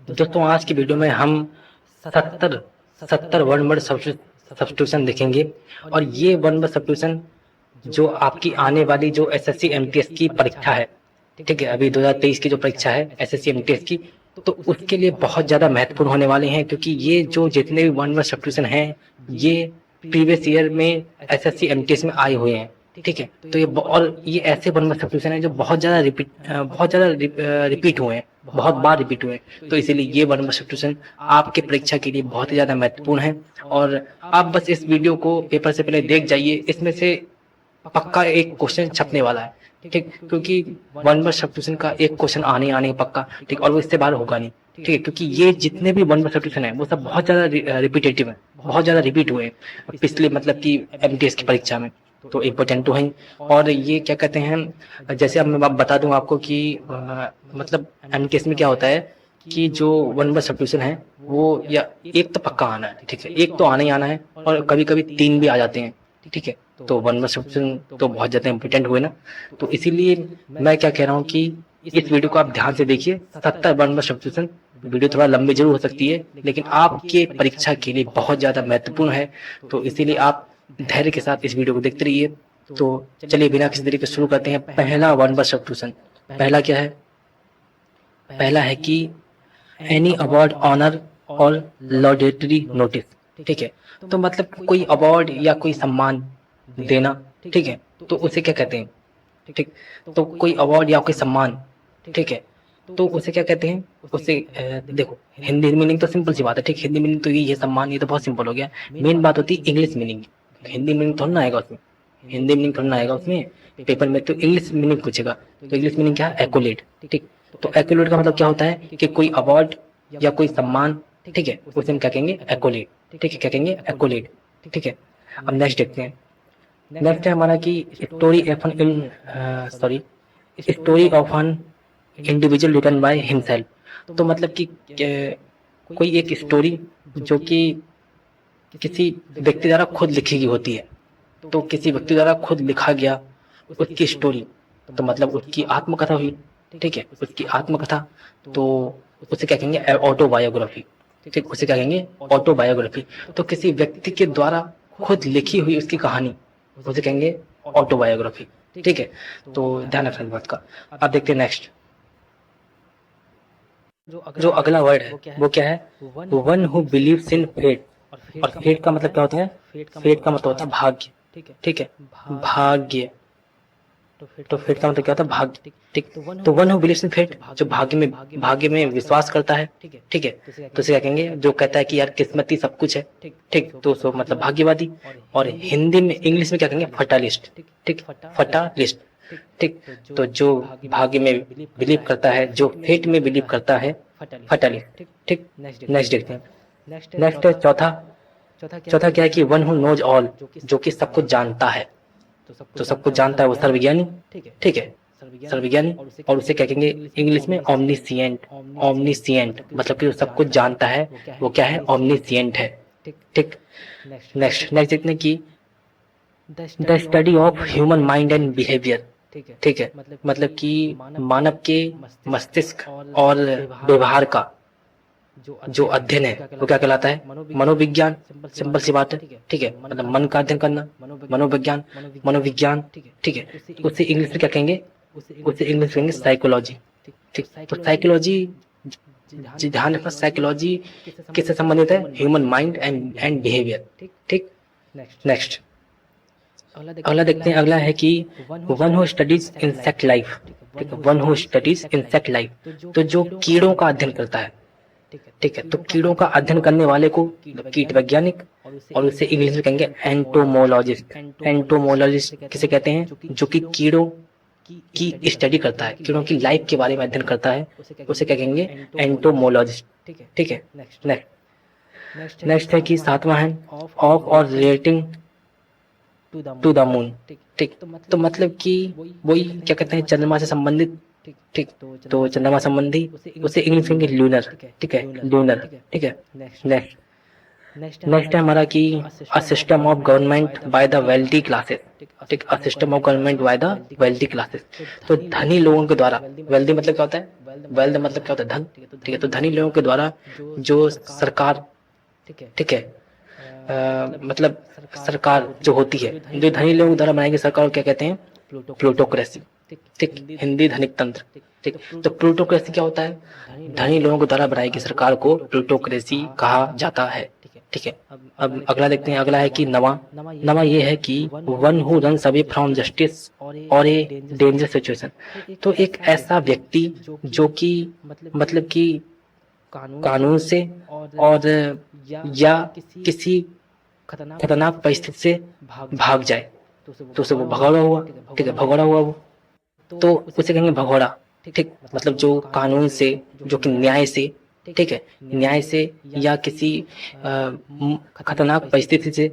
दोस्तों आज की वीडियो में हम 70 70 वन वर्ड सब्स्टिट्यूशन देखेंगे। और ये वन वर्ड सब्स्टिट्यूशन जो आपकी आने वाली जो एसएससी एमटीएस की परीक्षा है, ठीक है, अभी 2023 की जो परीक्षा है एसएससी एमटीएस की, तो उसके लिए बहुत ज़्यादा महत्वपूर्ण होने वाले हैं, क्योंकि ये जो जितने भी वन वर्ड सब्स्टिट्यूशन हैं ये प्रीवियस ईयर में एसएससी एमटीएस में आए हुए हैं। ठीक है, तो और ये ऐसे वन वर्ड सब्स्टिट्यूशन है जो बहुत ज़्यादा रिपीट हुए हैं, बहुत बार रिपीट हुए हैं। तो इसीलिए ये वन वर्ड सब्स्टिट्यूशन आपके परीक्षा के लिए बहुत ही ज़्यादा महत्वपूर्ण है। और आप बस इस वीडियो को पेपर से पहले देख जाइए, इसमें से पक्का एक क्वेश्चन छपने वाला है। ठीक, क्योंकि वन वर्ड सब्स्टिट्यूशन का एक क्वेश्चन आने पक्का, ठीक, और वो इससे बाहर होगा नहीं। ठीक है, क्योंकि ये जितने भी वन वर्ड सब्स्टिट्यूशन है वो सब बहुत ज़्यादा रिपीटेटिव है, बहुत ज़्यादा रिपीट हुए हैं पिछले मतलब कि एमटीएस की परीक्षा में, तो इम्पोर्टेंट तो है ही। और ये क्या कहते हैं, जैसे अब मैं बता दूं आपको कि मतलब एमटीएस में क्या होता है कि जो वन वर्ड सब्स्टिट्यूशन है वो या एक तो पक्का आना है, ठीक है, एक तो आना ही आना है, और कभी कभी तीन भी आ जाते हैं। ठीक है, तो वन वर्ड सब्स्टिट्यूशन तो बहुत ज़्यादा इंपॉर्टेंट हुए ना। तो इसीलिए मैं क्या कह रहा हूँ कि इस वीडियो को आप ध्यान से देखिए। 70 वन वर्ड सब्स्टिट्यूशन, वीडियो थोड़ा लंबी जरूर हो सकती है लेकिन आपके परीक्षा के लिए बहुत ज़्यादा महत्वपूर्ण है। तो इसीलिए आप धैर्य के साथ इस वीडियो को देखते रहिए। तो चलिए बिना किसी तरीके शुरू करते हैं। पहला वन वर्ड सब्स्टिट्यूशन, पहला क्या है? पहला है कि एनी अवार्ड, ऑनर और लॉडेटरी नोटिस। ठीक है, तो मतलब कोई अवार्ड या कोई सम्मान देना, ठीक है, तो उसे क्या कहते हैं? ठीक, तो कोई अवार्ड या कोई सम्मान, ठीक है, तो उसे क्या कहते हैं? उसे देखो हिंदी मीनिंग तो सिंपल सी बात है, ठीक, हिंदी मीनिंग तो ये सम्मान, ये तो बहुत सिंपल हो गया। मेन बात होती है इंग्लिश मीनिंग। हिंदी मीनिंग थोड़ा ना आएगा उसमें, हिंदी मीनिंग थोड़ा ना आएगा उसमें, पेपर में तो इंग्लिश मीनिंग पूछेगा। तो इंग्लिश मीनिंग क्या है? एक्कोलेट। ठीक, तो एक्कोलेट का मतलब क्या होता है कि कोई अवार्ड या कोई सम्मान, ठीक है, उसे हम क्या कहेंगे? एक्कोलेट। ठीक है, क्या कहेंगे? एक्कोलेट। ठीक है, अब नेक्स्ट देखते हैं। नेक्स्ट है हमारा कि story of an individual written by himself. तो मतलब कि कोई एक स्टोरी जो कि किसी व्यक्ति द्वारा खुद लिखी गई होती है, तो किसी व्यक्ति द्वारा खुद लिखा गया उसकी स्टोरी, तो मतलब उसकी आत्मकथा हुई। ठीक है, उसकी आत्मकथा, तो उसे क्या कहेंगे? ऑटोबायोग्राफी। ठीक, उसे क्या कहेंगे? ऑटोबायोग्राफी। तो किसी व्यक्ति के द्वारा खुद लिखी हुई उसकी कहानी, उसे कहेंगे ऑटोबायोग्राफी। ठीक है, तो ध्यान रखना इस बात का। अब देखते हैं नेक्स्ट, जो अगला वर्ड है वो क्या है? One who believes in fate. और फेट का मतलब क्या होता है? फेट का मतलब होता है भाग्य। ठीक है, भाग्य। तो फेट का मतलब क्या होता है? भाग्य। ठीक, तो one who believes in fate, जो भाग्य में विश्वास करता है। ठीक है, तो इसे क्या कहेंगे? जो कहता है कि यार किस्मत ही सब कुछ है। ठीक, तो उसको मतलब भाग्यवादी। और हिंदी में, इंग्लिश में क्या कहेंगे? फटालिस्ट। ठीक, फटालिस्ट। ठीक, तो जो भाग्य में बिलीव करता है, जो फेट में बिलीव करता है, फटालिस्ट। ठीक, नेक्स्ट देखते हैं। नेक्स्ट है चौथा। चौथा क्या है कि वन हु नोज ऑल, जो कि सब कुछ जानता है। तो सब कुछ जानता है वो सर्वज्ञानी। ठीक है, सर्वज्ञानी। और उसे क्या कहेंगे इंग्लिश में? ओमनीसिएंट। ओमनीसिएंट मतलब कि वो सब कुछ जानता है, वो क्या है? ओमनीसिएंट है। ठीक, नेक्स्ट देखते हैं कि the study of human mind and behaviour. ठीक है, मतलब कि मानव के मस्तिष्क और व्यवहार का जो अध्ययन है वो क्या कहलाता है? मनोविज्ञान। सिंपल सी बात है। ठीक है, मतलब मन का अध्ययन करना, मनोविज्ञान। मनोविज्ञान, ठीक है, उसे इंग्लिश में क्या कहेंगे? उसे इंग्लिश में कहेंगे साइकोलॉजी। ठीक, तो साइकोलॉजी, ध्यान रखना, साइकोलॉजी किससे संबंधित है? Human mind and behaviour. ठीक, नेक्स्ट अगला देखते हैं। अगला है कि one who studies insect life. ठीक है, one who studies insect life, तो जो कीड़ों का अध्ययन करता है। ठीक है, तो कीड़ों का अध्ययन करने वाले को कीट वैज्ञानिक, और उसे इंग्लिश में कहेंगे एंटोमोलॉजिस्ट। एंटोमोलॉजिस्ट किसे कहते हैं? जो कि कीड़ों की स्टडी करता है, कीड़ों की लाइफ के बारे में अध्ययन करता है, उसे क्या कहेंगे? एंटोमोलॉजिस्ट। ठीक है, नेक्स्ट है कि सातवां है ऑफ और रिलेटिंग टू द मून। ठीक, तो मतलब कि वही क्या कहते हैं? चंद्रमा से संबंधित। ठीक, तो चंद्रमा संबंधी, उसे इंग्लिश में लूनर। ठीक है, लूनर। ठीक है, नेक्स्ट नेक्स्ट है हमारा कि a system of government by the wealthy classes, ठीक, a system of government by the wealthy classes. तो धनी लोगों के द्वारा, वेल्दी मतलब क्या होता है, वेल्थ मतलब क्या होता है, धन, ठीक है। तो धनी लोगों के द्वारा जो सरकार, ठीक है, मतलब सरकार जो होती है, जो धनी लोगों द्वारा बनाई गई सरकार को क्या कहते हैं, प्लूटोक्रेसी, ठीक, हिंदी धनिक तंत्र, ठीक। तो प्लूटोक्रेसी क्या होता है, धनी लोगों के द्वारा बनाई गई सरकार को प्लूटोक्रेसी कहा जाता है, ठीक है। अब अगला देखते हैं, अगला है कि नवा, नवा ये है कि one who runs away from justice और ए डेंजर सिचुएशन। तो एक ऐसा व्यक्ति जो कि मतलब कि कानून से और या किसी खतरनाक परिस्थिति से भाग जाए, तो उसे वो भगौड़ा हुआ, ठीक है, भगौड़ा हुआ वो, तो उसे कहेंगे भगौड़ा, ठीक। मतलब जो कानून से, जो कि न्याय से, ठीक है, न्याय से या किसी खतरनाक परिस्थिति से,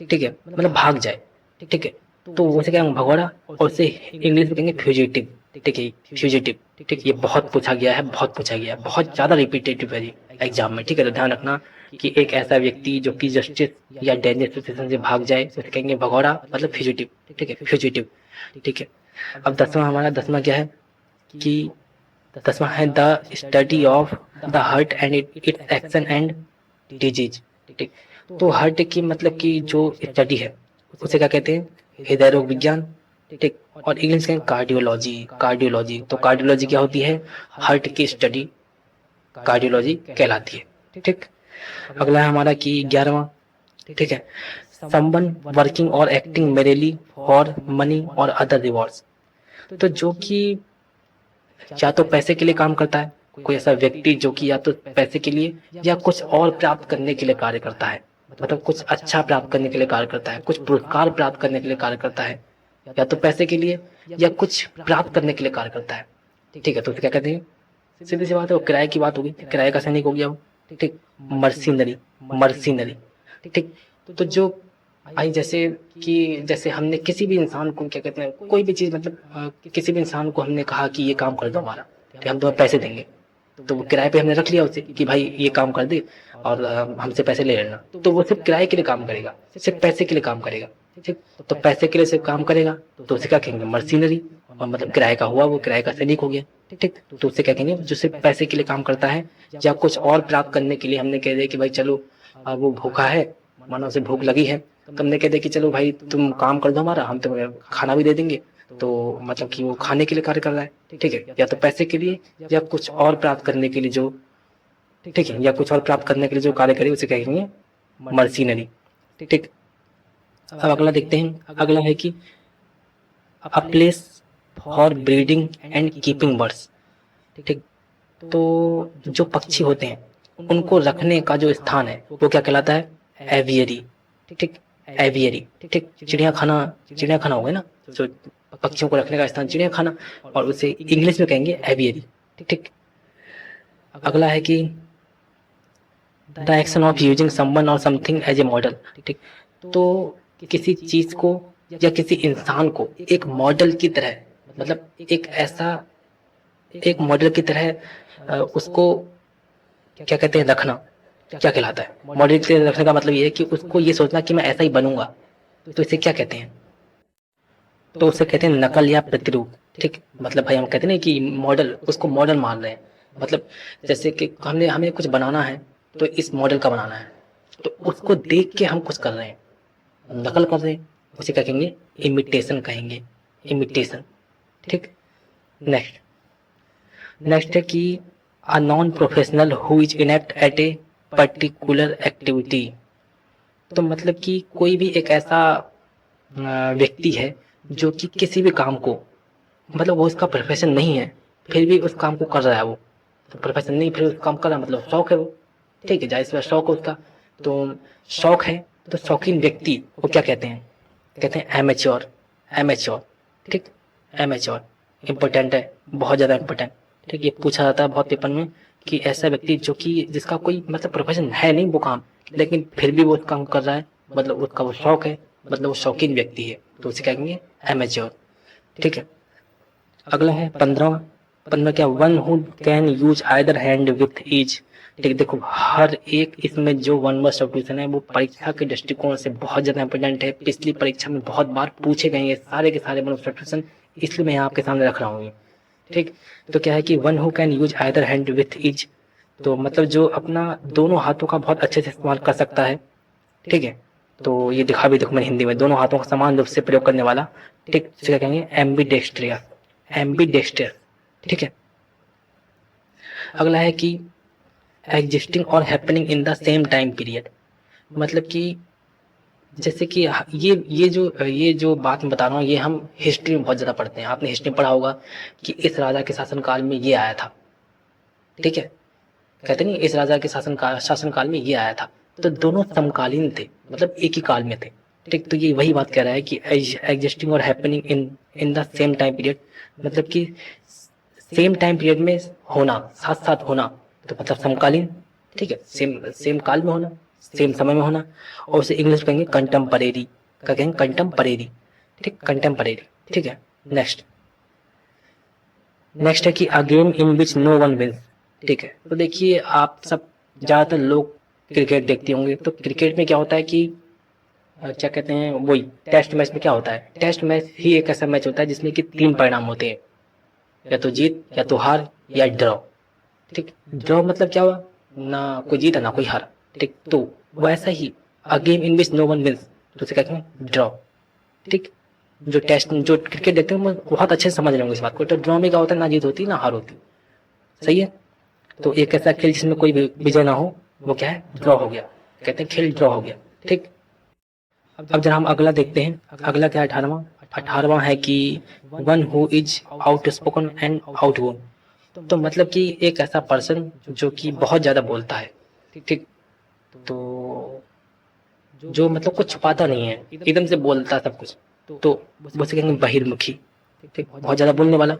ठीक है, मतलब भाग जाए, ठीक है, तो उसे कहेंगे भगौड़ा, और उसे इंग्लिश में कहेंगे फ्यूजिटिव, ठीक है, फ्यूजिटिव, ठीक। ये बहुत पूछा गया है, बहुत पूछा गया है, बहुत ज्यादा रिपीटेटिव है एग्जाम में, ठीक है। तो ध्यान रखना कि एक ऐसा व्यक्ति जो कि जस्टिस या डेंजर सिचुएशन से भाग जाए, उसे कहेंगे भगौड़ा, मतलब फ्यूजिटिव, ठीक है, फ्यूजिटिव, ठीक है। अब दसवां, हमारा दसवां क्या है कि दसवां है the study of the heart and it's action and disease, ठीक। तो हार्ट की मतलब कि जो स्टडी है उसे क्या कहते हैं, हृदय रोग विज्ञान, ठीक। और इंग्लिश में कार्डियोलॉजी, कार्डियोलॉजी। तो कार्डियोलॉजी क्या होती है, हार्ट की स्टडी कार्डियोलॉजी कहलाती है, ठीक। अगला है हमारा कि 11वां, ठीक है, समवन वर्किंग और एक्टिंग मेरेली फॉर मनी और अदर रिवॉर्ड्स। तो जो कि या तो पैसे के लिए काम करता है, कोई ऐसा व्यक्ति जो कि या तो पैसे के लिए या कुछ और प्राप्त करने के लिए कार्य करता है, मतलब कुछ अच्छा प्राप्त करने के लिए कार्य करता है, कुछ पुरस्कार प्राप्त करने के लिए कार्य करता है, या तो पैसे के लिए या कुछ प्राप्त करने के लिए कार्य करता है, ठीक है। तो उसे क्या कहते हैं, सीधी सी बात है, वो किराए की बात होगी, किराए का सैनिक हो गया वो, ठीक, मर्सिनरी, मर्सिनरी, ठीक। तो जो भाई जैसे कि जैसे हमने किसी भी इंसान को क्या कहते हैं, कोई भी चीज मतलब किसी भी इंसान को हमने कहा कि ये काम कर दो हमारा, तो हम तुम्हें पैसे देंगे, तो वो किराए पे हमने रख लिया उसे कि भाई ये काम कर दे और हमसे पैसे ले लेना, तो वो सिर्फ किराए के लिए काम करेगा, सिर्फ पैसे के लिए काम करेगा, ठीक। तो पैसे के लिए सिर्फ काम करेगा तो उसे क्या कहेंगे, मर्सिनरी, और मतलब किराए का हुआ वो, किराए का सैनिक हो गया, ठीक। तो उससे क्या कहेंगे, जो सिर्फ पैसे के लिए काम करता है या कुछ और प्राप्त करने के लिए, हमने कह दिया कि भाई चलो वो भूखा है, मानो उसे भूख लगी है, तो हमने कह दिया कि चलो भाई तुम काम कर दो हमारा, हम तुम्हें खाना भी दे देंगे, तो मतलब कि वो खाने के लिए कार्य कर रहा है, ठीक है, या तो पैसे के लिए या कुछ और प्राप्त करने के लिए जो, ठीक है, या कुछ और प्राप्त करने के लिए जो कार्य करे उसे कहेंगे मर्सिनरी, ठीक। अब अगला देखते हैं, अगला है कि a place for breeding and keeping birds, ठीक। तो जो पक्षी होते हैं उनको रखने का जो स्थान है वो क्या कहलाता है, एवियरी, ठीक, एवियरी, ठीक। चिड़ियाखाना, चिड़ियाखाना हो गया ना, जो पक्षियों को रखने का स्थान चिड़ियाखाना, और उसे इंग्लिश में कहेंगे एवियरी, ठीक। अगला है कि the action of using someone और समथिंग एज ए मॉडल, ठीक। तो किसी चीज को या किसी इंसान को एक मॉडल की तरह, मतलब एक ऐसा, एक मॉडल की तरह उसको क्या कहते हैं, रखना क्या कहलाता है, मॉडल की तरह रखने का मतलब ये है कि उसको ये सोचना कि मैं ऐसा ही बनूंगा, तो इसे क्या कहते हैं, तो उसे कहते हैं नकल या प्रतिरूप, ठीक। मतलब भाई हम कहते हैं ना कि मॉडल, उसको मॉडल मान रहे हैं, मतलब जैसे कि हमने हमें कुछ बनाना है तो इस मॉडल का बनाना है, तो उसको देख के हम कुछ कर रहे हैं, नकल कर रहे हैं, उसे क्या कहेंगे, इमिटेशन कहेंगे, इमिटेशन, ठीक। नेक्स्ट, नेक्स्ट है कि a non professional who is inept at a particular activity. तो मतलब कि कोई भी एक ऐसा व्यक्ति है जो कि किसी भी काम को, मतलब वो उसका प्रोफेशन नहीं है फिर भी उस काम को कर रहा है, वो तो प्रोफेशन नहीं फिर उस काम कर रहा है, मतलब शौक है वो, ठीक है, जाहिर सी बात शौक है उसका, तो शौक है, तो शौकीन व्यक्ति को क्या कहते हैं, कहते हैं एमेच्योर, एमेच्योर, ठीक, एमेच्योर, इम्पोर्टेंट है, बहुत ज़्यादा इम्पोर्टेंट, ठीक। ये पूछा जाता है बहुत पेपर में कि ऐसा व्यक्ति जो कि जिसका कोई मतलब प्रोफेशन है नहीं वो काम, लेकिन फिर भी वो काम कर रहा है, मतलब उसका वो शौक है, मतलब वो शौकीन व्यक्ति है, तो उसे कहेंगे एमेच्योर, ठीक है। अगला है 15वां, 15 क्या, one who can use either hand with ease. ठीक, देखो हर एक इसमें जो वन वर्ड सब्स्टिट्यूशन है वो परीक्षा के दृष्टिकोण से बहुत ज्यादा इंपॉर्टेंट है। पिछली परीक्षा में बहुत बार पूछे गए हैं सारे के सारे वन वर्ड सब्स्टिट्यूशन, इसलिए मैं यहाँ आपके सामने रख रहा हूँ। ठीक, तो क्या है कि one who can use either hand with each, तो मतलब जो अपना दोनों हाथों का बहुत अच्छे से इस्तेमाल कर सकता है। ठीक है, तो ये दिखा भी देखो मैंने हिंदी में, दोनों हाथों का समान रूप से प्रयोग करने वाला। ठीक, तो क्या कहेंगे, एम्बीडेक्स्ट्रियस, एम्बीडेक्स्ट्रियस। ठीक है, अगला है कि एग्जिस्टिंग और happening in the same time period, मतलब कि जैसे कि ये जो बात मैं बता रहा हूँ ये हम हिस्ट्री में बहुत ज्यादा पढ़ते हैं। आपने हिस्ट्री में पढ़ा होगा कि इस राजा के शासनकाल में ये आया था। ठीक है, कहते नहीं इस राजा के शासनकाल में ये आया था, तो दोनों समकालीन थे, मतलब एक ही काल में थे। ठीक, तो ये वही बात कह रहा है कि एग्जिस्टिंग और happening in the same time period, मतलब कि सेम टाइम पीरियड में होना, साथ साथ होना, तो मतलब समकालीन। ठीक है, सेम सेम काल में होना, सेम समय में होना। और उसे इंग्लिश में कहेंगे कंटेम्परेरी, क्या कहेंगे, कंटेम्परेरी। ठीक, कंटेम्परेरी। ठीक है, नेक्स्ट नेक्स्ट है कि a game in which no one wins. ठीक है, तो देखिए आप सब ज्यादातर लोग क्रिकेट देखते होंगे, तो क्रिकेट में क्या होता है कि क्या कहते हैं, वही टेस्ट मैच में क्या होता है, टेस्ट मैच ही एक ऐसा मैच होता है जिसमें कि 3 परिणाम होते हैं, या तो जीत, या तो हार, या ड्रॉ। ठीक, ड्रॉ मतलब क्या हुआ, ना कोई जीता ना कोई हारा। ठीक, तो वैसा ही a game in which no one wins, तो उसे कहते हैं ड्रॉ। ठीक, जो टेस्ट जो क्रिकेट देखते हैं वो बहुत अच्छे से समझ रहे होंगे इस बात को। तो ड्रॉ में क्या होता है, ना जीत होती ना हार होती। सही है, तो एक ऐसा खेल जिसमें कोई विजय ना हो वो क्या है, ड्रॉ हो गया, कहते हैं खेल ड्रॉ हो गया। ठीक, अब जरा हम अगला देखते हैं, अगला क्या है, 18वां। 18वां है कि one who is outspoken and out gone, तो मतलब कि एक ऐसा पर्सन जो कि बहुत ज्यादा बोलता है। ठीक, तो जो मतलब कुछ छुपाता नहीं है, एकदम से बोलता है सब कुछ, तो उसे कहेंगे बहिर्मुखी। ठीक, बहुत ज्यादा बोलने वाला।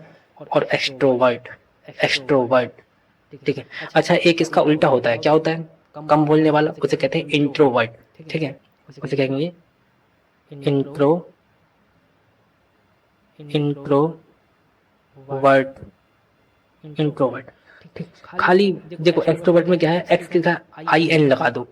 और एक्सट्रोवर्ट, एक्सट्रोवर्ट। ठीक है, अच्छा एक इसका उल्टा होता है, क्या होता है, कम बोलने वाला, उसे कहते हैं इंट्रोवर्ट। ठीक है, उसे कहेंगे इंट्रो इंट्रोवर्ट, इंट्रोवर्ट। ठीक, खाली देखो एक्सट्रोवर्ट में क्या है, एक्स के साथ आई एन लगा दो,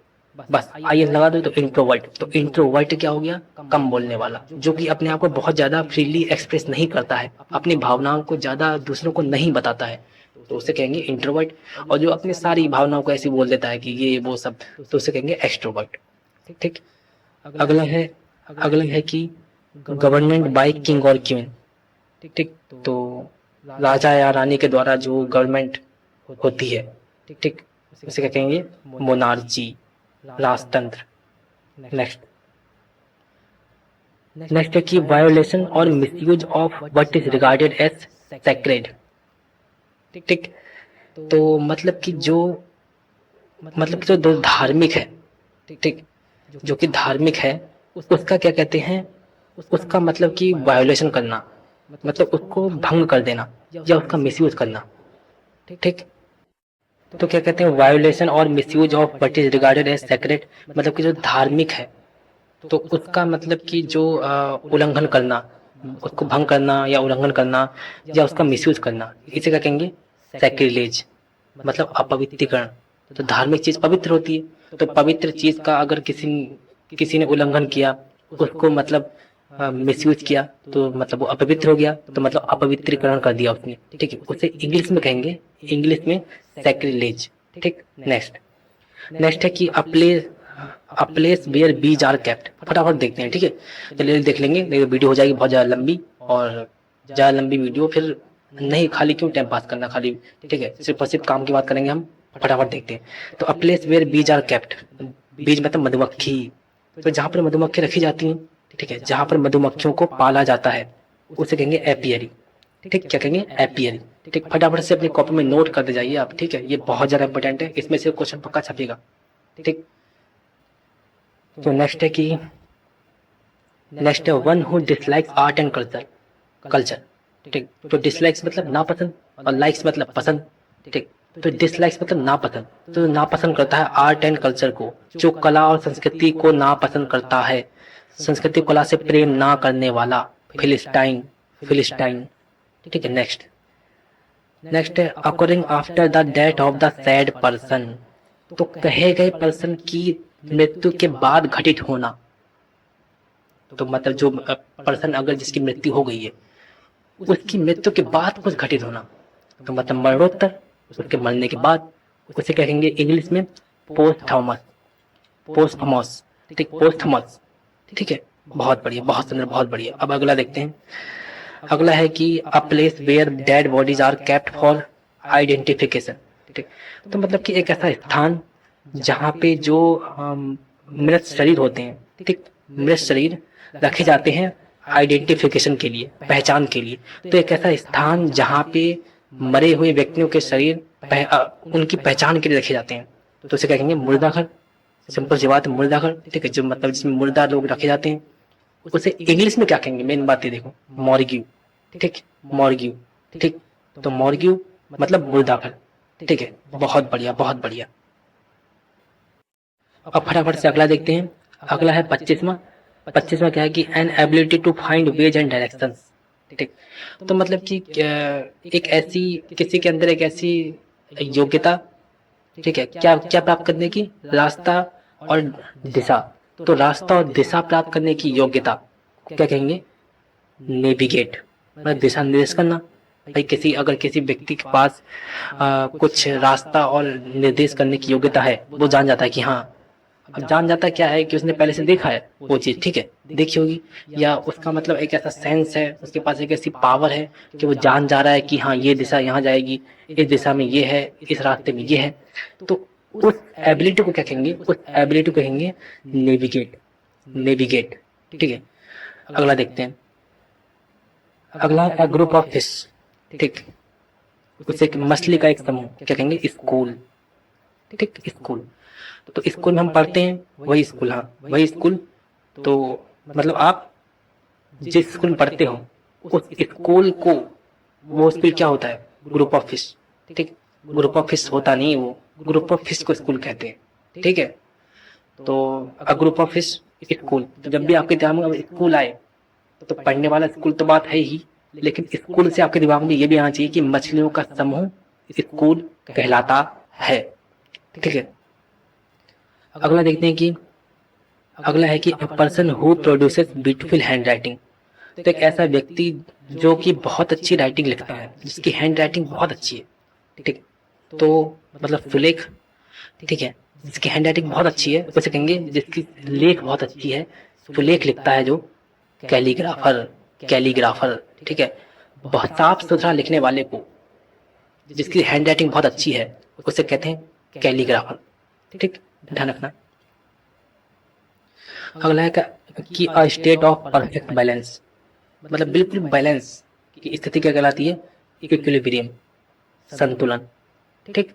बस आई एन लगा दो तो इंट्रोवर्ट। तो इंट्रोवर्ट क्या हो गया, कम बोलने वाला, जो कि अपने आप को बहुत ज्यादा फ्रीली एक्सप्रेस नहीं करता है, अपनी भावनाओं को ज्यादा दूसरों को नहीं बताता है, तो उसे कहेंगे इंट्रोवर्ट। और जो अपनी सारी भावनाओं को ऐसे बोल देता है कि ये वो सब, तो उसे कहेंगे एक्सट्रोवर्ट। ठीक, अगला है कि गवर्नमेंट बाय किंग और क्वीन। ठीक, तो राजा या रानी के द्वारा जो गवर्नमेंट होती है। ठीक, उसे क्या कहेंगे, मोनार्ची, राजतंत्र। नेक्स्ट नेक्स्ट है कि वायोलेशन और misuse of what is regarded as sacred. ठीक, तो मतलब कि जो धार्मिक है, ठीक, जो कि धार्मिक है, उसका क्या कहते हैं, उसका मतलब कि वायोलेशन करना, मतलब उसको भंग कर देना या उसका मिसयूज करना। ठीक, तो क्या कहते हैं, वायोलेशन और misuse of what is regarded as sacred, मतलब कि जो धार्मिक है तो उसका मतलब कि जो उल्लंघन करना, उसको भंग करना या उल्लंघन करना या उसका मिसयूज करना, इसे क्या कहेंगे, सैक्रिलेज, मतलब अपवित्रीकरण। तो धार्मिक चीज पवित्र होती है, तो पवित्र चीज का अगर किसी ने उल्लंघन किया, उसको मतलब मिसयूज किया, तो मतलब वो अपवित्र हो गया, तो मतलब अपवित्रीकरण कर दिया उसने। ठीक है, उसे इंग्लिश में कहेंगे, इंग्लिश में सैक्रिलेज। ठीक, नेक्स्ट है कि a place where bees are kept. फटाफट देखते हैं, ठीक है, चलिए देख लेंगे, नहीं तो वीडियो हो जाएगी बहुत ज्यादा लंबी, और ज्यादा लंबी वीडियो फिर नहीं, खाली क्यों टाइम पास करना खाली। ठीक है, सिर्फ और सिर्फ काम की बात करेंगे हम। फटाफट देखते हैं, तो अ place where bees are kept, बीज मतलब मधुमक्खी, तो जहाँ पर मधुमक्खी रखी जाती हैं, ठीक है, जहाँ पर मधुमक्खियों को पाला जाता है, उसे कहेंगे एपियरी। ठीक, क्या कहेंगे, एपियरी। ठीक, फटाफट से अपनी कॉपी में नोट कर दे जाइए आप। ठीक है, ये बहुत ज्यादा इंपॉर्टेंट है, इसमें से क्वेश्चन पक्का छपेगा। ठीक, तो नेक्स्ट है one who dislikes art and culture, culture. ठीक, तो डिसलाइक्स मतलब नापसंद, और लाइक्स मतलब पसंद। ठीक, तो डिसलाइक्स मतलब नापसंद, तो नापसंद करता है आर्ट एंड कल्चर को, जो कला और संस्कृति को नापसंद करता है, संस्कृति कला से प्रेम ना करने वाला, फिलिस्टाइन, फिलिस्टाइन। ठीक है, नेक्स्ट नेक्स्ट है according after the death of the sad person, तो कहे गए पर्सन की मृत्यु के बाद घटित होना। तो मतलब जो पर्सन अगर जिसकी मृत्यु हो गई है उसकी मृत्यु के बाद कुछ घटित होना, तो मतलब मरणोत्तर, उसके मरने के बाद, उसे कहेंगे इंग्लिश में पोस्टथॉमस, पोस्टथॉमस, ठीक, पोस्टथॉमस, ठीक है। बहुत बढ़िया, बहुत सुंदर, बहुत बढ़िया। अब अगला देखते हैं। अगला है कि a place where dead bodies are kept for identification, ठीक। तो मतलब कि एक ऐसा स्थान जहाँ पे जो मृत शरीर होते हैं, ठीक, मृत शरीर रखे जाते हैं आइडेंटिफिकेशन के लिए, पहचान के लिए। तो एक ऐसा स्थान जहाँ पे मरे हुए व्यक्तियों के शरीर उनकी पहचान के लिए रखे जाते हैं, तो उसे क्या कहेंगे? मुर्दा घर। सिंपल सी बात है, मुर्दा घर, ठीक है। जो मतलब जिसमें मुर्दा लोग रखे जाते हैं उसे इंग्लिश में क्या कहेंगे? मेन बात ये देखो, मॉर्ग्यू, ठीक, मॉर्ग्यू, ठीक। तो मॉर्ग्यू मतलब मुर्दा घर, ठीक है। बहुत बढ़िया, बहुत बढ़िया। अब फटाफट से अगला देखते हैं। अगला है 25वां। 25वां क्या है कि an ability to find ways and directions, ठीक। तो मतलब कि एक ऐसी, किसी के अंदर एक ऐसी योग्यता, ठीक है, क्या क्या प्राप्त करने की? रास्ता और दिशा। तो रास्ता और दिशा प्राप्त करने की योग्यता क्या कहेंगे? नेविगेट, मतलब दिशा निर्देश करना। भाई किसी, अगर किसी व्यक्ति के पास कुछ रास्ता और निर्देश करने की योग्यता है, वो जान जाता है कि हाँ, अब जान जाता क्या है कि उसने पहले से देखा है वो चीज, ठीक है, देखी होगी, या उसका मतलब एक ऐसा सेंस है, उसके पास एक ऐसी पावर है कि वो जान जा रहा है कि हाँ ये दिशा यहाँ जाएगी, इस दिशा में ये है, इस रास्ते में ये है। तो उस एबिलिटी को क्या कहेंगे? उस एबिलिटी को कहेंगे नेविगेट, नेविगेट, ठीक है। अगला देखते हैं। अगला है ग्रुप ऑफ फिश, ठीक। उसे मछली का एक समूह क्या कहेंगे? स्कूल, ठीक, स्कूल। तो स्कूल में हम पढ़ते हैं वही स्कूल, हाँ वही स्कूल। तो मतलब आप जिस स्कूल में पढ़ते हो उस स्कूल को, वो स्कूल क्या होता है? ग्रुप ऑफ फिश, ठीक। ग्रुप ऑफ फिश होता नहीं, वो ग्रुप ऑफ फिश को स्कूल कहते हैं, ठीक है। तो a group of fish school, तो जब भी आपके दिमाग में स्कूल आए तो पढ़ने वाला स्कूल तो बात है ही, लेकिन स्कूल से आपके दिमाग में ये भी आना चाहिए कि मछलियों का समूह स्कूल कहलाता है, ठीक है। अगला देखते हैं कि अगला है कि a person who produces beautiful hand writing, तो एक ऐसा व्यक्ति जो कि बहुत अच्छी राइटिंग लिखता है, जिसकी हैंड राइटिंग बहुत अच्छी है, ठीक। तो मतलब सुलेख, ठीक है, जिसकी हैंड राइटिंग बहुत अच्छी है उसे कहेंगे, जिसकी लेख बहुत अच्छी है, सुलेख लिखता है जो, कैलीग्राफर, कैलीग्राफर, ठीक है। बहुत साफ सुथरा लिखने वाले को, जिसकी हैंड राइटिंग बहुत अच्छी है, उसे कहते हैं कैलीग्राफर, ठीक, ध्यान रखना। अगला है कि a state of perfect balance, मतलब बिल्कुल बैलेंस की स्थिति क्या कहलाती है? इक्विलिब्रियम, संतुलन, ठीक।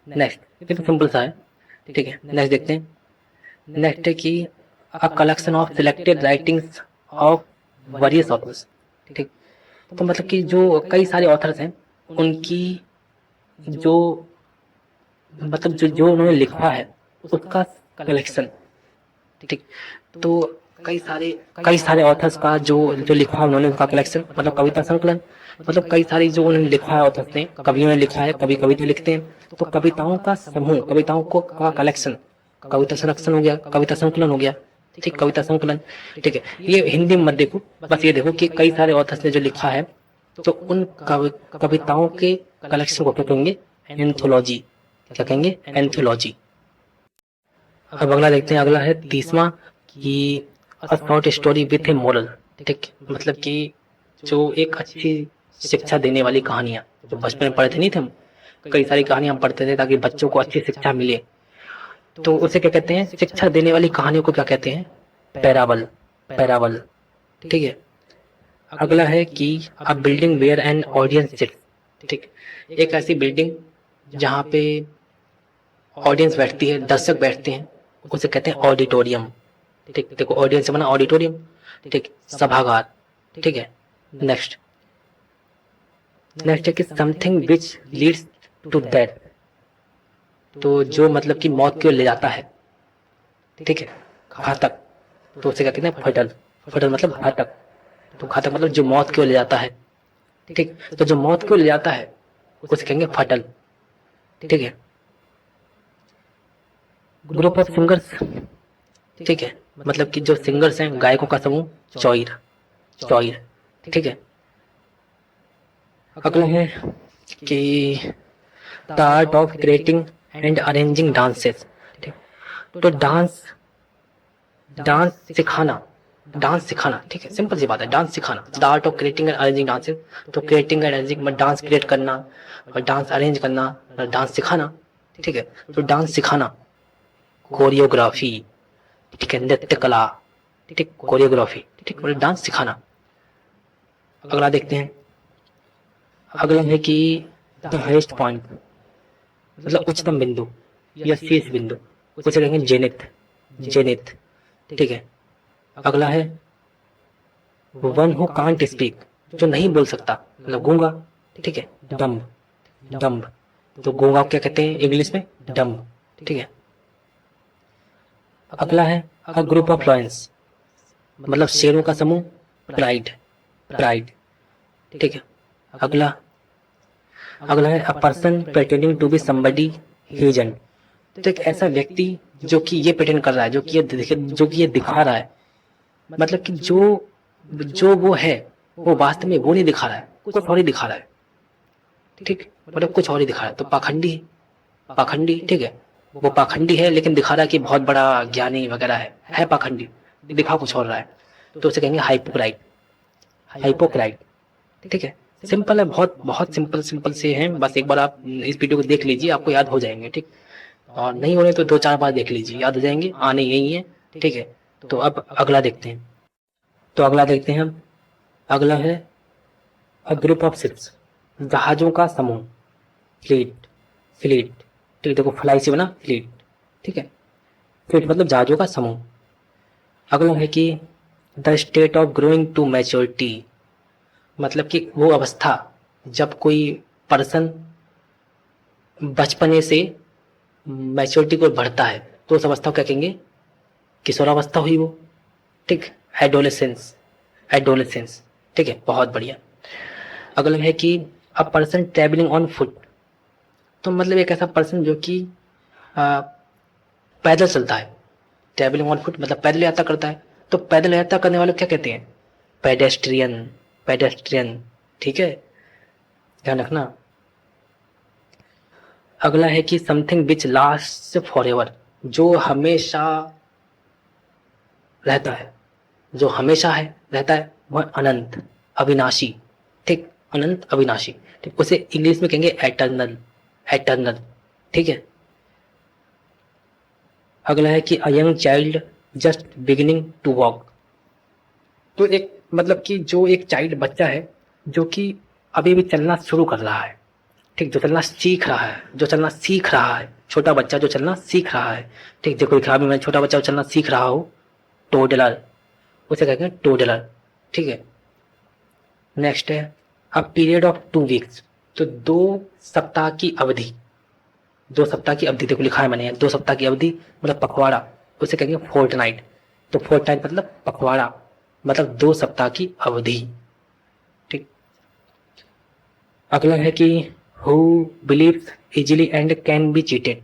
नेक्स्ट, ये तो सिंपल सा है, ठीक है। नेक्स्ट देखते हैं। नेक्स्ट है कि a collection of selected writings of various authors, ठीक। तो मतलब कि जो कई सारे ऑथर्स हैं उनकी जो, मतलब जो जो उन्होंने लिखा है उसका कलेक्शन, ठीक। तो कई सारे ऑथर्स का जो जो लिखा है उन्होंने, उसका कलेक्शन, मतलब कविता संकलन, मतलब कई सारी जो उन्होंने लिखा है ऑथर्स ने, कवियों ने लिखा है, कवि कविता लिखते हैं, तो कविताओं का समूह, कविताओं को का कलेक्शन, कविता संरक्षण हो गया, कविता संकलन हो गया, ठीक, कविता संकलन, ठीक है। ये हिंदी में मत देखो, बस ये देखो कि कई सारे ऑथर्स ने जो लिखा है, तो उन कविताओं के कलेक्शन को क्या कहेंगे? एंथोलॉजी, क्या कहेंगे? एंथोलॉजी। अब अगला देखते हैं। अगला है 30वां कि a short story with A moral, ठीक। मतलब कि जो एक अच्छी शिक्षा देने वाली कहानियां, जो बचपन में पढ़ते नहीं थे हम, कई सारी कहानियां हम पढ़ते थे ताकि बच्चों को अच्छी शिक्षा मिले, तो उसे क्या कहते हैं? शिक्षा देने वाली कहानियों को क्या कहते हैं? पैराबल, पैराबल, ठीक है। अगला है कि a building where an audience sits, ठीक। एक ऐसी बिल्डिंग जहाँ पे ऑडियंस बैठती है, दर्शक बैठते हैं, उसे कहते हैं ऑडिटोरियम, ठीक। देखो ऑडियंस से बना ऑडिटोरियम, ठीक, सभागार, ठीक है। नेक्स्ट, नेक्स्ट है कि something which leads to death, तो जो मतलब कि मौत की ओर ले जाता है, ठीक है, घातक, तो उसे क्या कहते हैं? फटल, फटल मतलब घातक, तो घातक मतलब जो मौत की ओर ले जाता है, ठीक। तो जो मौत की ओर ले जाता है उसे कहेंगे फटल। ठीक है। ग्रुप ऑफ सिंगर्स, ठीक है, मतलब कि जो सिंगर्स हैं, गायकों का समूह, चौइर। चौइर। ठीक है। अगला है कि the art of creating and arranging dances. ठीक। तो डांस, डांस सिखाना, डांस सिखाना, ठीक है, सिंपल सी बात है, डांस सिखाना, the art of creating and arranging dances. तो क्रिएटिंग एंड अरेंजिंग में डांस क्रिएट करना और डांस अरेंज करना और डांस सिखाना। ठीक है। तो डांस सिखाना, कोरियोग्राफी, ठीक है, नृत्य कला, ठीक, कोरियोग्राफी, ठीक, और डांस सिखाना। अगला देखते हैं। अगला है कि द हाईएस्ट पॉइंट, मतलब उच्चतम बिंदु या शीर्ष बिंदु, उसे कहेंगे जेनिथ। जेनिथ। ठीक है। अगला है वन हु कांट स्पीक, जो नहीं बोल सकता, मतलब गूंगा। ठीक है। डम्ब। डम्ब। तो गूंगा क्या कहते हैं इंग्लिश में? डम्ब। ठीक है। अगला है अ ग्रुप ऑफ लॉयंस, मतलब शेरों का समूह, प्राइड। प्राइड। ठीक है। अगला, अगला है a person pretending to be somebody he isn't. तो एक ऐसा व्यक्ति जो कि ये प्रेटेंड कर रहा है, जो कि ये दिखा रहा है, मतलब कि जो जो वो है वो वास्तव में वो नहीं दिखा रहा है, कुछ और ही दिखा रहा है। ठीक, मतलब कुछ और ही दिखा रहा है, तो पाखंडी है। पाखंडी। ठीक है। वो पाखंडी है लेकिन दिखा रहा है कि बहुत बड़ा ज्ञानी वगैरह है पाखंडी, दिखा कुछ और रहा है, तो उसे कहेंगे हाइपोक्राइट। हाइपोक्राइट। ठीक है। सिंपल है, बहुत बहुत सिंपल सिंपल से हैं, बस एक बार आप इस वीडियो को देख लीजिए, आपको याद हो जाएंगे। ठीक, और नहीं होने तो दो चार बार देख लीजिए, याद हो जाएंगे, आने यही है। ठीक है। तो अब अगला देखते हैं। तो अगला देखते हैं हम। अगला है अ ग्रुप ऑफ शिप्स, जहाजों का समूह, फ्लीट। फ्लीट। ठीक, देखो फ्लाई से बना फ्लीट। ठीक है। फ्लीट मतलब जहाजों का समूह। अगला है कि the state of growing to maturity, मतलब कि वो अवस्था जब कोई पर्सन बचपने से मैच्योरिटी को बढ़ता है, तो उस अवस्था को क्या कहेंगे? किशोरावस्था हुई वो। ठीक, एडोलेसेंस। एडोलेसेंस। ठीक है, बहुत बढ़िया। अगला है कि a person travelling on foot, तो मतलब एक ऐसा पर्सन जो कि आ, पैदल चलता है। ट्रेवलिंग ऑन फुट मतलब पैदल यात्रा करता है, तो पैदल यात्रा करने वाले को क्या कहते हैं? पेडेस्ट्रियन। पेडेस्ट्रियन। ठीक है, ध्यान रखना। अगला है कि something which last for ever, जो हमेशा रहता है, जो हमेशा है रहता है, वह अनंत, अविनाशी। ठीक, अनंत अविनाशी। ठीक, उसे इंग्लिश में कहेंगे एटर्नल। एटर्नल। ठीक है। अगला है कि a young child just beginning to walk, तो एक मतलब कि जो एक चाइल्ड बच्चा है जो कि अभी भी चलना शुरू कर रहा है। ठीक, जो चलना सीख रहा है, जो चलना सीख रहा है, छोटा बच्चा जो चलना सीख रहा है। ठीक, देखो लिखा भी मैं, छोटा बच्चा जो चलना सीख रहा हो, टोडलर, उसे कहते हैं टोडलर। ठीक है। नेक्स्ट है अ पीरियड ऑफ 2 वीक्स, तो 2 सप्ताह की अवधि। 2 सप्ताह की अवधि, देखो लिखा है मैंने, 2 सप्ताह की अवधि मतलब पखवाड़ा, उसे कहेंगे फोर्टनाइट। तो फोर्टनाइट मतलब पखवाड़ा, मतलब 2 सप्ताह की अवधि। ठीक। अगला है कि who believes easily and can be cheated,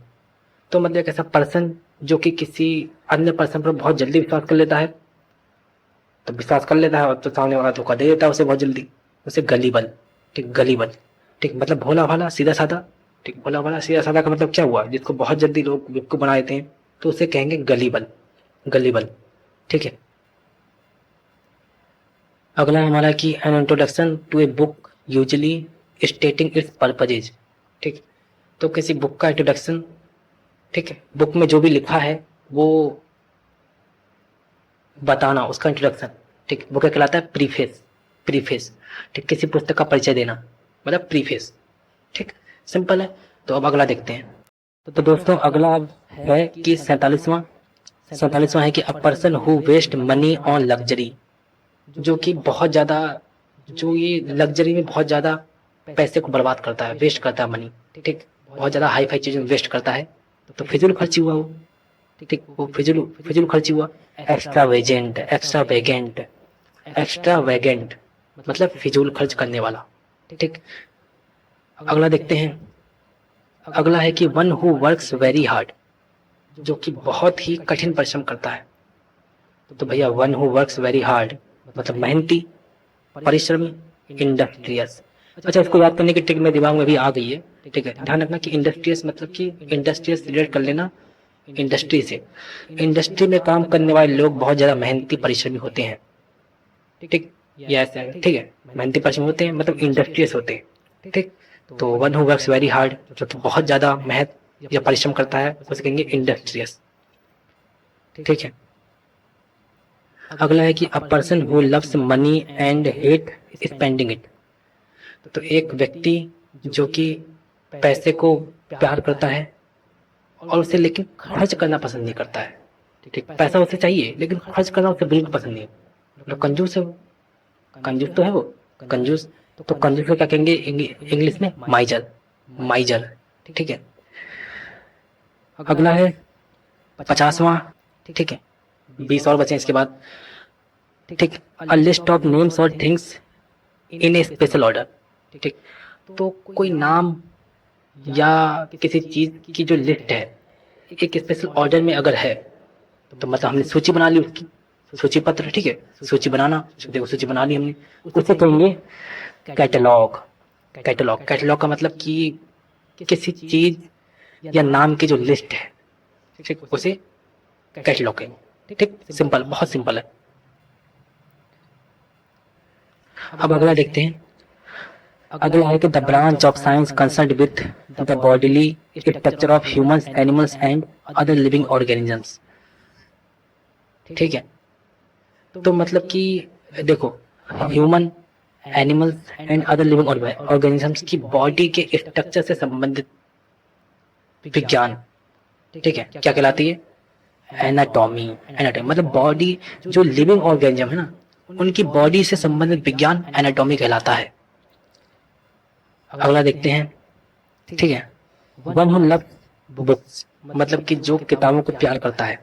तो मतलब एक ऐसा पर्सन जो कि किसी अन्य पर्सन पर बहुत जल्दी विश्वास कर लेता है, तो विश्वास कर लेता है और तो सामने वाला धोखा दे देता है उसे बहुत जल्दी, उसे गलीबल। ठीक, गलीबल। ठीक, मतलब भोला भाला सीधा साधा। ठीक, भोला भाला सीधा साधा का मतलब क्या हुआ? जिसको बहुत जल्दी लोग बेवकूफ बना देते हैं, तो उसे कहेंगे गलीबल। गलीबल। ठीक है। अगला है हमारा कि an introduction to a book usually stating its purposes. ठीक, तो किसी बुक का इंट्रोडक्शन, ठीक है, बुक में जो भी लिखा है वो बताना, उसका इंट्रोडक्शन। ठीक, वो क्या कहलाता है? प्रीफेस। प्रीफेस। ठीक, किसी पुस्तक का परिचय देना मतलब प्रीफेस। ठीक, सिंपल है। तो अब अगला देखते हैं। तो दोस्तों अगला अब है कि 47वां। 47वां है कि a person who waste money on luxury, जो कि बहुत ज़्यादा, जो ये लग्जरी में बहुत ज़्यादा पैसे को बर्बाद करता है, वेस्ट करता है मनी। ठीक, बहुत ज़्यादा हाई फाई चीज़ों में वेस्ट करता है, तो फिजूल खर्ची हुआ वो। ठीक, वो फिजूल फिजूल खर्ची हुआ। एक्स्ट्रा वेजेंट। एक्स्ट्रा वेगेंट। एक्स्ट्रा वेगेंट मतलब फिजूल खर्च करने वाला। ठीक, अगला देखते हैं। अगला है कि one who works very hard, जो कि बहुत ही कठिन परिश्रम करता है। तो भैया one who works very hard मतलब मेहनती, परिश्रमी, इंडस्ट्रियस। अच्छा, इसको याद करने की ट्रिक मेरे दिमाग में भी आ गई है। ठीक है, ध्यान रखना कि इंडस्ट्रियस मतलब कि इंडस्ट्रियस रिलेट कर लेना इंडस्ट्री से। इंडस्ट्री में काम करने वाले लोग बहुत ज्यादा मेहनती परिश्रमी होते हैं। ठीक, ये ऐसा है। ठीक है, मेहनती परिश्रमी होते हैं मतलब इंडस्ट्रियस होते हैं। ठीक, तो one who works very hard जो कि बहुत ज्यादा मेहनत या परिश्रम करता है उसे कहेंगे इंडस्ट्रियस। ठीक है, अगला है कि a person who loves money and hate spending it. तो एक व्यक्ति जो कि पैसे को प्यार करता है और उसे लेकिन खर्च करना पसंद नहीं करता है। ठीक, पैसा उसे चाहिए लेकिन खर्च करना उसे बिल्कुल पसंद नहीं है। मतलब कंजूस है वो, कंजूस तो है वो, कंजूस। तो कंजूस को क्या कहेंगे इंग्लिश में? माइजर, माइजर। ठीक है, अगला है 50वां। ठीक है, 20 और बचे इसके बाद। ठीक, अ लिस्ट ऑफ नेम्स और things in A special order. ठीक, तो कोई नाम या किसी चीज की जो लिस्ट है एक स्पेशल ऑर्डर में अगर है तो मतलब हमने सूची बना ली उसकी, सूची पत्र। ठीक है, सूची बनाना, देखो सूची बना ली हमने, उसे कहेंगे कैटलॉग। कैटलॉग, कैटलॉग का मतलब कि किसी चीज या नाम की जो लिस्ट है, ठीक, उसे कैटलॉग कहेंगे। ठीक, सिंपल, बहुत सिंपल है। अब अगला देखते हैं। अगला है कि the branch of science concerned with the bodily structure of humans, animals and other living organisms. ठीक है, तो मतलब कि देखो human, animals and other living organisms की बॉडी के स्ट्रक्चर से संबंधित विज्ञान, ठीक है, क्या कहलाती है? एनाटॉमी। एनाटॉमी मतलब बॉडी, जो लिविंग ऑर्गेनिज्म है ना उनकी बॉडी से संबंधित विज्ञान एनाटॉमी कहलाता है। अगला देखते हैं। ठीक है, वन हु लव बुक्स मतलब कि जो किताबों को प्यार करता है,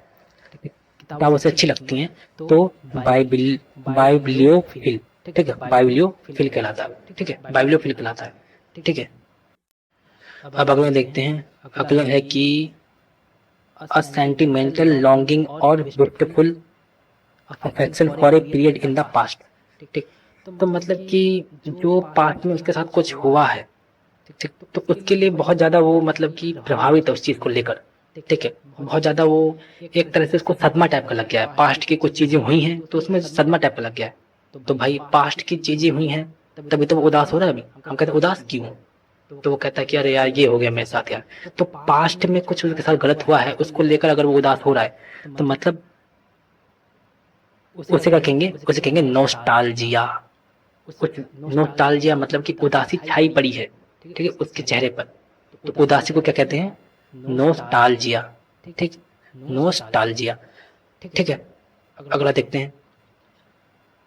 किताबों से अच्छी लगती हैं, तो बाइबिलियोफिल। ठीक है, बाइबिलियोफिल कहलाता है। ठीक है, बाइबिलियोफिल कहलाता है। ठीक है, अब अगला देखते हैं। अगला है कि अ सेंटिमेंटल लॉन्गिंग और beautiful affection for a period in the past. ठीक, तो मतलब कि जो पास्ट में उसके साथ कुछ हुआ है, ठीक, तो उसके लिए बहुत ज्यादा वो मतलब कि प्रभावित है उस चीज को लेकर। ठीक है, बहुत ज्यादा वो एक तरह से उसको सदमा टाइप का लग गया है। पास्ट की कुछ चीजें हुई हैं तो उसमें सदमा टाइप का लग गया है। तो भाई पास्ट की चीजें हुई हैं तभी तो वो उदास हो रहा है। अभी हम कहते हैं उदास क्यों? तो वो कहता है कि अरे यार ये हो गया मेरे साथ यार। तो पास्ट में कुछ उसके साथ गलत हुआ है, उसको लेकर अगर वो उदास हो रहा है तो मतलब उसे क्या कहेंगे? उसे कहेंगे नोस्टाल्जिया। कुछ नोस्टाल्जिया मतलब कि उदासी छाई पड़ी है, ठीक है, उसके चेहरे पर। तो उदासी को क्या कहते हैं? नोस्टाल्जिया। ठीक, नोस्टाल्जिया। ठीक है, अगला देखते हैं।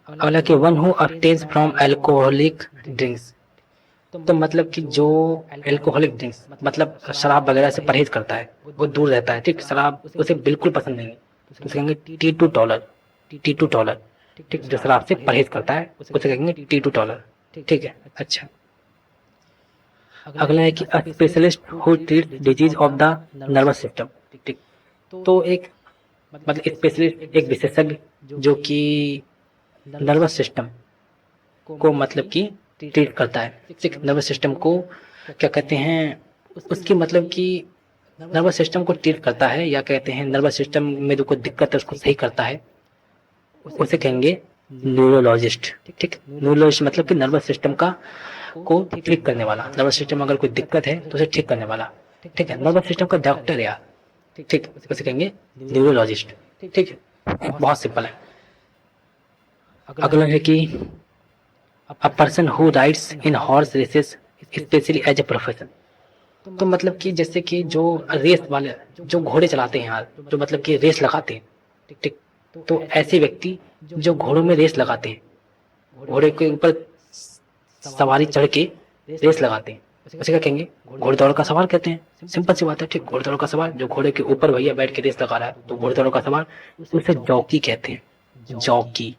अगला कि one who abstains from alcoholic drinks. तो मतलब कि जो अल्कोहलिक ड्रिंक्स मतलब शराब वगैरह से परहेज करता है, वो दूर रहता है। ठीक, शराब उसे बिल्कुल पसंद नहीं है, तो उसे कहेंगे teetotaller. Teetotaller. ठीक, जो शराब से परहेज करता है उसे कहेंगे टी टू टॉलर। ठीक है, अच्छा। अगला है कि a specialist who treat disease of the nervous system. ठीक, तो एक मतलब स्पेशलिस्ट एक विशेषज्ञ जो कि नर्वस सिस्टम को मतलब कि ट्रीट करता है। ठीक, नर्वस सिस्टम को क्या कहते हैं? उसकी मतलब कि नर्वस सिस्टम को ट्रीट करता है, या कहते हैं नर्वस सिस्टम में जो कोई दिक्कत है उसको सही करता है, उसे कहेंगे न्यूरोलॉजिस्ट। ठीक, न्यूरोलॉजिस्ट मतलब कि नर्वस सिस्टम का को ठीक करने वाला। नर्वस सिस्टम में अगर कोई दिक्कत है तो उसे ठीक करने वाला। ठीक है, नर्वस सिस्टम का डॉक्टर यार। ठीक, उसे कहेंगे न्यूरोलॉजिस्ट। ठीक है, बहुत सिंपल है। अगला है कि a person who rides in horse races especially as a profession. तो मतलब कि जैसे कि जो रेस वाले जो घोड़े चलाते हैं यार, जो मतलब कि रेस लगाते हैं। ठीक, तो ऐसे व्यक्ति जो घोड़ों में रेस लगाते हैं, घोड़े के ऊपर सवारी चढ़ के रेस लगाते हैं, उसे क्या कहेंगे? घोड़दौड़ का सवार कहते हैं। सिंपल सी बात है। ठीक, घोड़दौड़ का सवार, जो घोड़े के ऊपर भैया बैठ के रेस लगा रहा है तो घोड़दौड़ का सवार, उसे जॉकी कहते हैं। जॉकी।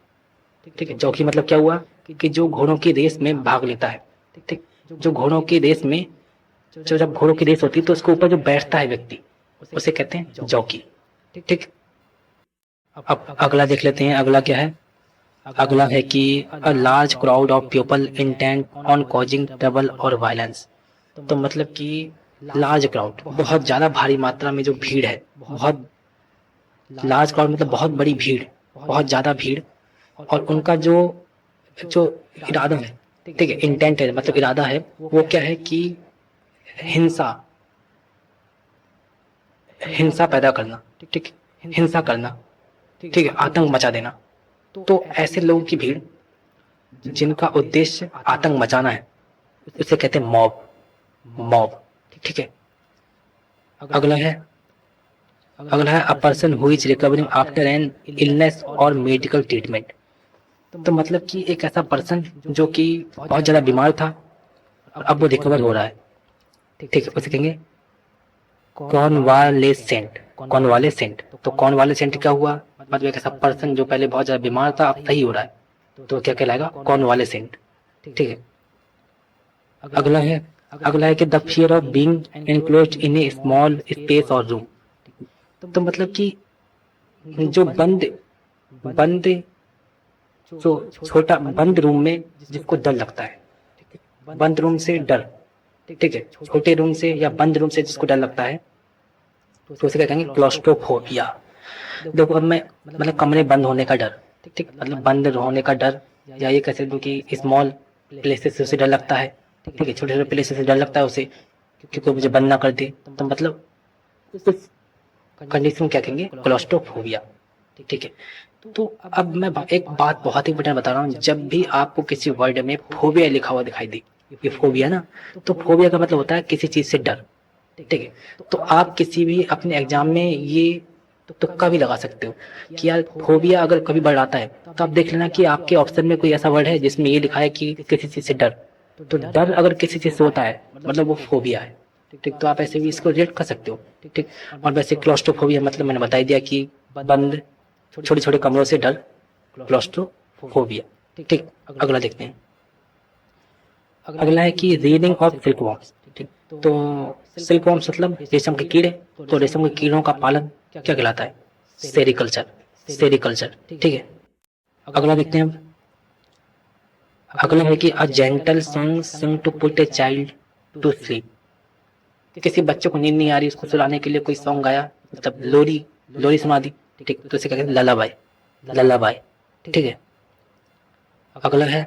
ठीक है, जॉकी मतलब क्या हुआ कि जो घोड़ों की रेस में भाग लेता है। ठीक, जो घोड़ों की रेस में, जो जब घोड़ों की रेस होती है तो उसके ऊपर जो बैठता है व्यक्ति, उसे कहते हैं जॉकी। ठीक, अब अगला देख लेते हैं। अगला क्या है? अगला है कि a large crowd of people intent on causing trouble और वायलेंस। तो मतलब कि लार्ज क्राउड, बहुत ज़्यादा भारी मात्रा में जो भीड़ है, बहुत लार्ज क्राउड मतलब बहुत बड़ी भीड़, बहुत ज़्यादा भीड़, और उनका जो जो इरादा है, ठीक है, इंटेंट है मतलब इरादा है, वो क्या है कि हिंसा, हिंसा पैदा करना, ठीक, हिंसा करना, ठीक है, आतंक मचा देना। तो ऐसे लोगों की भीड़ जिनका उद्देश्य आतंक मचाना है, उसे कहते हैं मॉब, मॉब। ठीक है, अगला है, अगला है a person who is recovering after an illness और मेडिकल ट्रीटमेंट। तो मतलब कि एक ऐसा पर्सन जो कि बहुत ज़्यादा बीमार था, अब वो रिकवर हो रहा है, ठीक है, उसे कहेंगे कॉन्वालेसेंट, कॉन्वालेसेंट। तो कॉन्वालेसेंट क्या हुआ? मतलब एक ऐसा पर्सन जो पहले बहुत ज़्यादा बीमार था, अब सही हो रहा है, तो क्या कहलाएगा? कॉन्वालेसेंट। ठीक है, अगला है, अगला है कि the fear of being enclosed in A small space और रूम। तो मतलब कि जो बंद बंद जो छोटा बंद रूम में जिसको डर लगता है, बंद रूम से डर, ठीक है, छोटे रूम से या बंद रूम से जिसको डर लगता है, तो उसे क्या कहेंगे? क्लॉस्ट्रोफोबिया। देखो अब मैं मतलब कमरे बंद होने का डर, ठीक, मतलब बंद होने का डर, या ये कह सकते हो कि स्मॉल प्लेसेस से उसे डर लगता है, ठीक है, छोटे छोटे प्लेसेस से डर लगता है उसे, क्योंकि कोई मुझे बंद ना कर दे, तो मतलब उस कंडीशन क्या कहेंगे? क्लॉस्ट्रोफोबिया। ठीक है, तो अब मैं एक बात बहुत ही इंपॉर्टेंट बता रहा हूँ। जब भी आपको किसी वर्ड में फोबिया लिखा हुआ दिखाई दे, ये फोबिया ना, तो फोबिया का मतलब होता है किसी चीज से डर। ठीक है, तो आप किसी भी अपने एग्जाम में ये तुक्का भी लगा सकते हो कि यार फोबिया अगर कभी वर्ड आता है तो आप देख लेना कि आपके ऑप्शन में कोई ऐसा वर्ड है जिसमें ये लिखा है कि किसी चीज से डर। तो डर अगर किसी चीज से होता है मतलब वो फोबिया है। ठीक, तो आप ऐसे भी इसको रिलेट कर सकते हो। ठीक, और वैसे क्लॉस्ट्रोफोबिया मतलब मैंने बता ही दिया कि बंद छोटे छोटे कमरों से डर, क्लॉस्ट्रोफोबिया। ठीक, अगला देखते हैं। अगला है कि रीडिंग ऑफ सिल्क वॉर्म्स। ठीक, तो सिल्क वॉर्म्स मतलब रेशम के कीड़े। तो रेशम के कीड़ों का पालन क्या कहलाता है? Sericulture, sericulture. ठीक है, अगला देखते हैं हम। अगला है कि a gentle song sung to put a child to sleep. किसी बच्चे को नींद नहीं आ रही, उसको सुलाने के लिए कोई सॉन्ग गाया, मतलब लोरी, लोरी सुना दी। ठीक, तो इसे कहते हैं ललाबाई, ललाबाई। ठीक है, अगला है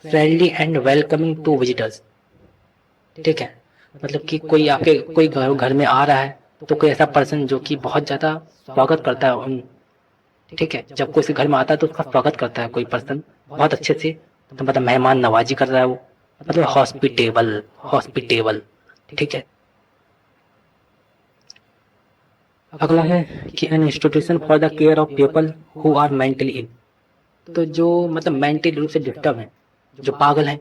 friendly and welcoming to visitors. ठीक है, मतलब कि कोई आपके कोई घर में आ रहा है तो कोई ऐसा पर्सन जो कि बहुत ज़्यादा स्वागत करता है उन, ठीक है, जब कोई घर में आता है तो उसका स्वागत करता है कोई पर्सन बहुत अच्छे से, तो मतलब मेहमान नवाजी कर रहा है वो, मतलब हॉस्पिटेबल, हॉस्पिटेबल। ठीक है, अगला है कि an institution for the care of people who are mentally ill. तो जो मतलब मेंटली रूप से डिस्टर्ब हैं, जो पागल हैं,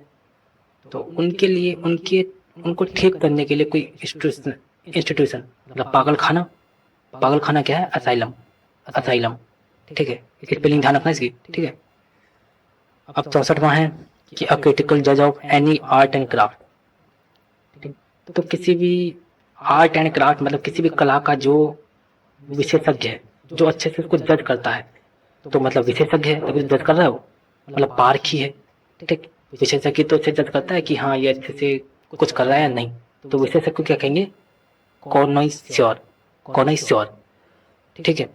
तो उनके लिए उनके उनको ठीक करने के लिए कोई इंस्टीट्यूशन, इंस्टीट्यूशन मतलब पागल खाना। पागल खाना क्या है? Asylum, asylum. ठीक है, स्पेलिंग ध्यान रखना इसकी। ठीक है, अब 64वां है कि अ क्रिटिकल जज of any art and craft. ठीक, तो किसी भी आर्ट एंड क्राफ्ट मतलब किसी भी कला का जो विशेषज्ञ है, जो अच्छे से उसको जज करता है, तो मतलब विशेषज्ञ है तभी जज कर रहा है वो, मतलब पारखी है। ठीक, विशेषज्ञ तो उसे जज करता है कि हाँ ये अच्छे से कुछ कर रहा है या नहीं, तो विशेषज्ञ को क्या कहेंगे? कॉनॉइस्योर, कॉनॉइस्योर। ठीक है,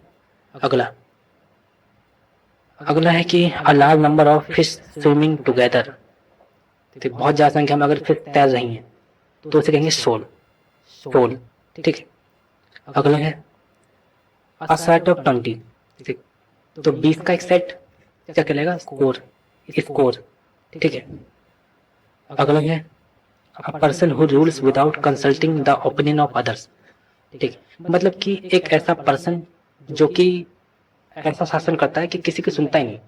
अगला, अगला है कि a large number of fish swimming together. तो बहुत ज़्यादा संख्या में अगर फिश तैर रही हैं तो उसे कहेंगे सोल, सोल। ठीक है, अगला है अ सेट ऑफ 20। ठीक, तो 20 का एक सेट क्या कहलाएगा? Score, score. ठीक है, अगला है a person who rules without consulting the opinion of others. ठीक, मतलब कि एक ऐसा पर्सन जो कि ऐसा शासन करता है कि किसी की सुनता ही नहीं।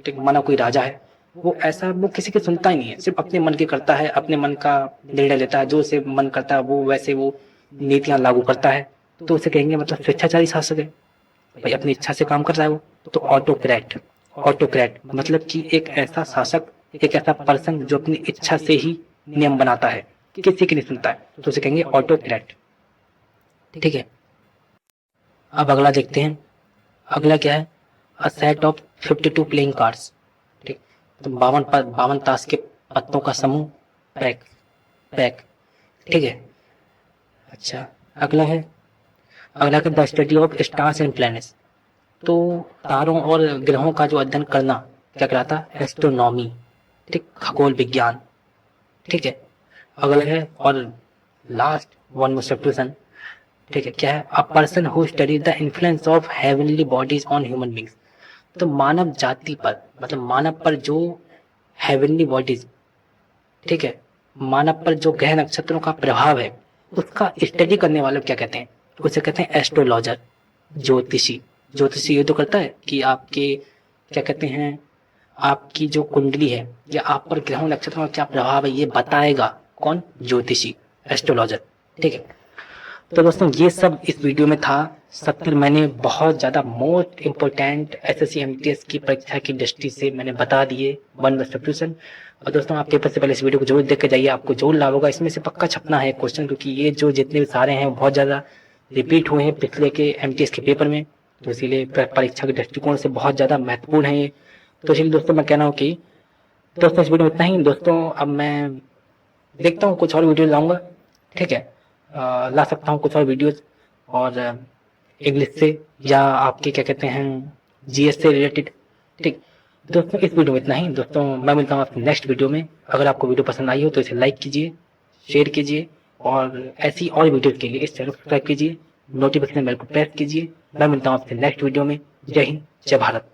ठीक, माना कोई राजा है, वो ऐसा वो किसी की सुनता ही नहीं है, सिर्फ अपने मन की करता है, अपने मन का निर्णय लेता है, जो उसे मन करता है वो वैसे वो नीतियां लागू करता है, तो उसे कहेंगे मतलब स्वेच्छाचारी शासक है, भाई अपनी इच्छा से काम कर रहा है वो। तो ऑटोक्रेट, ऑटोक्रेट मतलब कि एक ऐसा शासक, एक ऐसा पर्सन जो अपनी इच्छा से ही नियम बनाता है, किसी की नहीं सुनता है, तो उसे कहेंगे ऑटोक्रेट। ठीक है, अब अगला देखते हैं। अगला क्या है? A set of 52 playing cards. ठीक, तो 52 ताश के पत्तों का समूह, पैक पैक। ठीक है, अच्छा अगला है, अगला है the study of stars and planets. तो तारों और ग्रहों का जो अध्ययन करना क्या कहलाता है? एस्ट्रोनॉमी। ठीक, खगोल विज्ञान। ठीक है, अगला है और लास्ट वन मोर सब्स्टिट्यूशन। ठीक है, क्या है? A person who study the influence of heavenly bodies on human beings. तो मानव जाति पर, मतलब मानव पर जो हेवनली बॉडीज, ठीक है, मानव पर जो ग्रह नक्षत्रों का प्रभाव है, उसका स्टडी करने वाले को क्या कहते हैं? उसे कहते हैं एस्ट्रोलॉजर, ज्योतिषी। ज्योतिषी ये तो करता है कि आपके क्या कहते हैं, आपकी जो कुंडली है या आप पर ग्रहों नक्षत्रों का क्या प्रभाव है, ये बताएगा कौन? ज्योतिषी, एस्ट्रोलॉजर। ठीक है, तो दोस्तों ये सब इस वीडियो में था। 70 मैंने बहुत ज़्यादा मोस्ट इम्पोर्टेंट एसएससी एमटीएस की परीक्षा की दृष्टि से मैंने बता दिए वन वर्ड सब्स्टिट्यूशन। और दोस्तों आप पेपर से पहले इस वीडियो को जरूर देख के जाइए, आपको जरूर लाभ होगा। इसमें से पक्का छपना है क्वेश्चन, क्योंकि ये जो जितने भी सारे हैं बहुत ज़्यादा रिपीट हुए हैं पिछले के एमटीएस के पेपर में, तो इसीलिए परीक्षा के दृष्टिकोण से बहुत ज़्यादा महत्वपूर्ण है ये। तो इसलिए दोस्तों मैं कहना हूँ कि दोस्तों इस वीडियो में इतना ही। दोस्तों अब मैं देखता हूँ कुछ और वीडियो लाऊंगा। ठीक है, ला सकता हूँ कुछ और वीडियोज, और इंग्लिश से या आपके क्या कहते हैं जीएस से रिलेटेड। ठीक दोस्तों, इस वीडियो में इतना ही। दोस्तों मैं मिलता हूँ आपकी नेक्स्ट वीडियो में। अगर आपको वीडियो पसंद आई हो तो इसे लाइक कीजिए, शेयर कीजिए, और ऐसी और वीडियोज़ के लिए इस चैनल को सब्सक्राइब कीजिए, नोटिफिकेशन बेल को प्रेस कीजिए। मैं मिलता हूँ आपसे नेक्स्ट वीडियो में। जय हिंद, जय भारत।